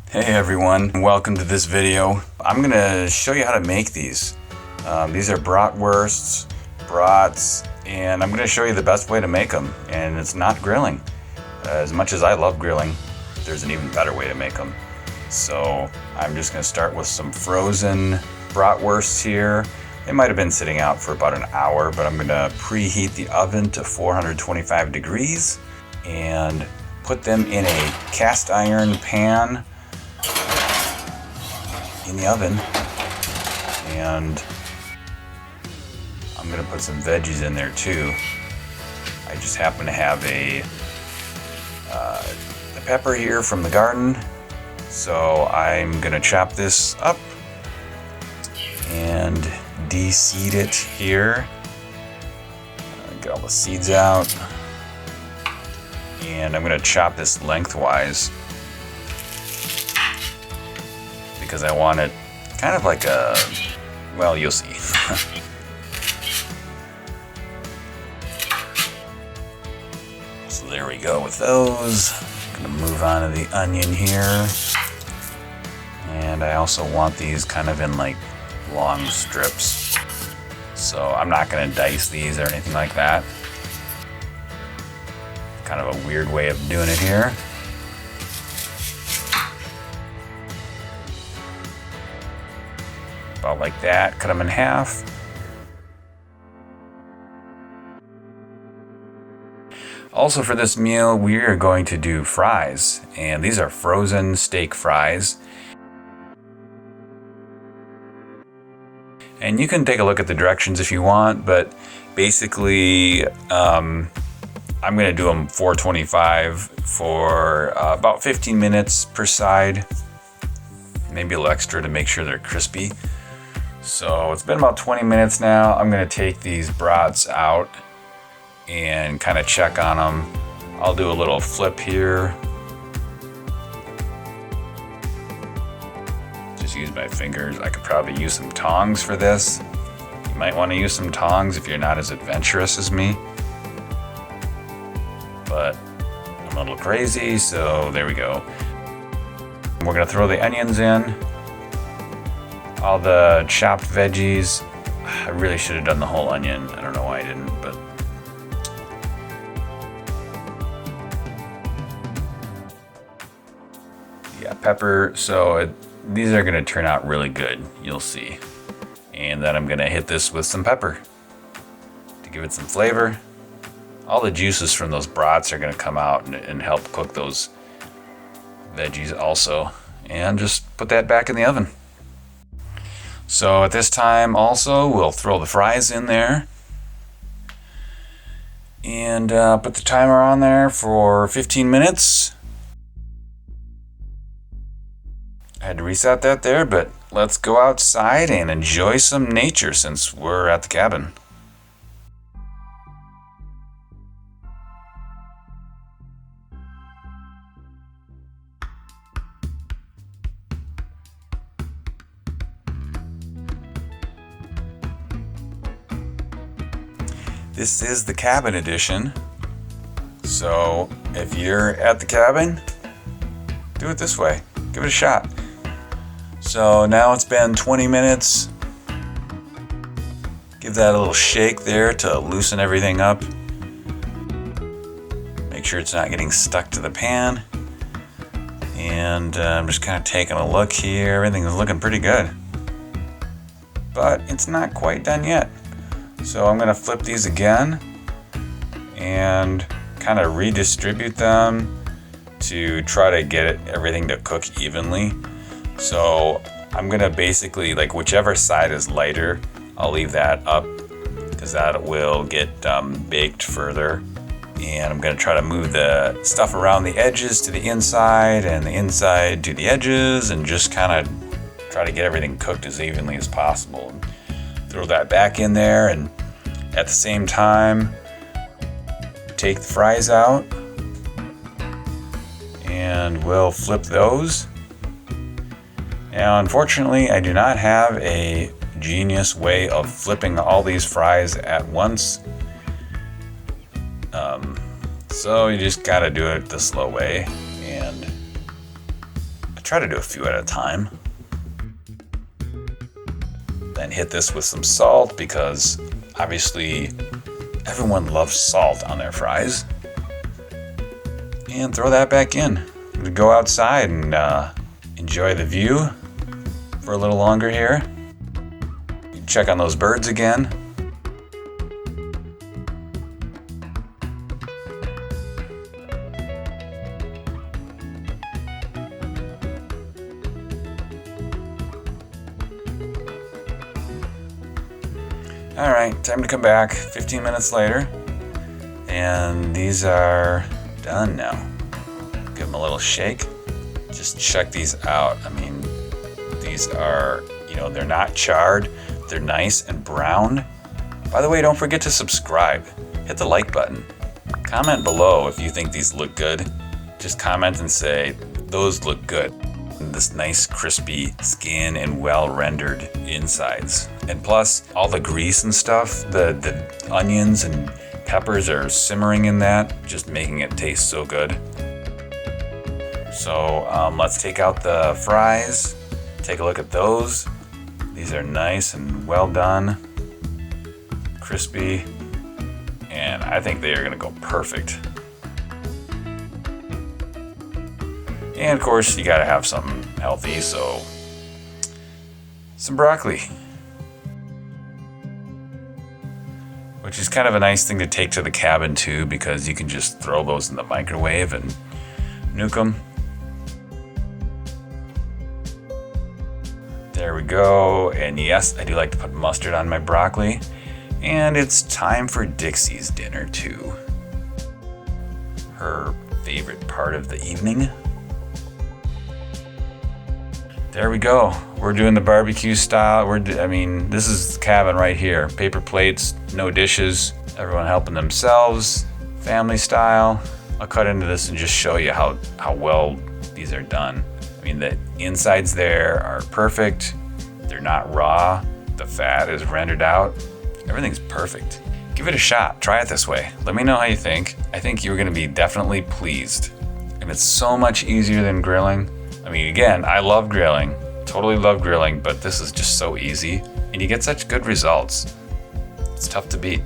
Hey everyone, welcome to this video. I'm gonna show you how to make these. These are bratwursts, brats, and I'm gonna show you the best way to make them. And it's not grilling. As much as I love grilling, there's an even better way to make them. So I'm just gonna start with some frozen bratwursts here. They might have been sitting out for about an hour, but I'm gonna preheat the oven to 425 degrees and put them in a cast iron pan in the oven, and I'm gonna put some veggies in there too. I just happen to have a pepper here from the garden, so I'm gonna chop this up and de-seed it here. Get all the seeds out, and I'm gonna chop this lengthwise because I want it kind of like a, well, you'll see. So there we go with those. I'm gonna move on to the onion here. And I also want these kind of in like long strips. So I'm not gonna dice these or anything like that. Kind of a weird way of doing it here. About like that, cut them in half. Also for this meal, we are going to do fries, and these are frozen steak fries. And you can take a look at the directions if you want, but basically I'm going to do them 425 for about 15 minutes per side. Maybe a little extra to make sure they're crispy. So it's been about 20 minutes now. I'm going to take these brats out and kind of check on them. I'll do a little flip here. Just use my fingers. I could probably use some tongs for this. You might want to use some tongs if you're not as adventurous as me. But I'm a little crazy, so there we go. We're going to throw the onions in. All the chopped veggies. I really should have done the whole onion. I don't know why I didn't, but yeah, pepper. So these are going to turn out really good. You'll see. And then I'm going to hit this with some pepper to give it some flavor. All the juices from those brats are going to come out and help cook those veggies also. And just put that back in the oven. So at this time also, we'll throw the fries in there and put the timer on there for 15 minutes. I had to reset that there, but let's go outside and enjoy some nature since we're at the cabin. This is the cabin edition. So if you're at the cabin, do it this way. Give it a shot. So now it's been 20 minutes. Give that a little shake there to loosen everything up. Make sure it's not getting stuck to the pan. And I'm just kind of taking a look here. Everything is looking pretty good. But it's not quite done yet. So I'm going to flip these again and kind of redistribute them to try to get everything to cook evenly. So I'm going to basically, like, whichever side is lighter, I'll leave that up because that will get baked further. And I'm going to try to move the stuff around the edges to the inside and the inside to the edges and just kind of try to get everything cooked as evenly as possible. Throw that back in there, and at the same time take the fries out and we'll flip those. Now unfortunately I do not have a genius way of flipping all these fries at once, so you just gotta do it the slow way. And Try to do a few at a time. Then hit this with some salt because obviously everyone loves salt on their fries. And throw that back in. Go outside and enjoy the view for a little longer here. Check on those birds again. All right, time to come back 15 minutes later. And these are done now. Give them a little shake. Just check these out. I mean, these are, they're not charred. They're nice and brown. By the way, don't forget to subscribe. Hit the like button. Comment below if you think these look good. Just comment and say, those look good. And this nice crispy skin and well-rendered insides. And plus, all the grease and stuff, the onions and peppers are simmering in that, just making it taste so good. So let's take out the fries. Take a look at those. These are nice and well done, crispy, and I think they are gonna go perfect. And of course, you gotta have something healthy, so some broccoli. Which is kind of a nice thing to take to the cabin too, because you can just throw those in the microwave and nuke them. There we go, and yes, I do like to put mustard on my broccoli. And it's time for Dixie's dinner too. Her favorite part of the evening. There we go. We're doing the barbecue style. This is the cabin right here. Paper plates, no dishes, everyone helping themselves, family style. I'll cut into this and just show you how well these are done. I mean, the insides there are perfect. They're not raw. The fat is rendered out. Everything's perfect. Give it a shot. Try it this way. Let me know how you think. I think you're gonna be definitely pleased. And it's so much easier than grilling. I mean, again, I love grilling, totally love grilling, but this is just so easy and you get such good results. It's tough to beat.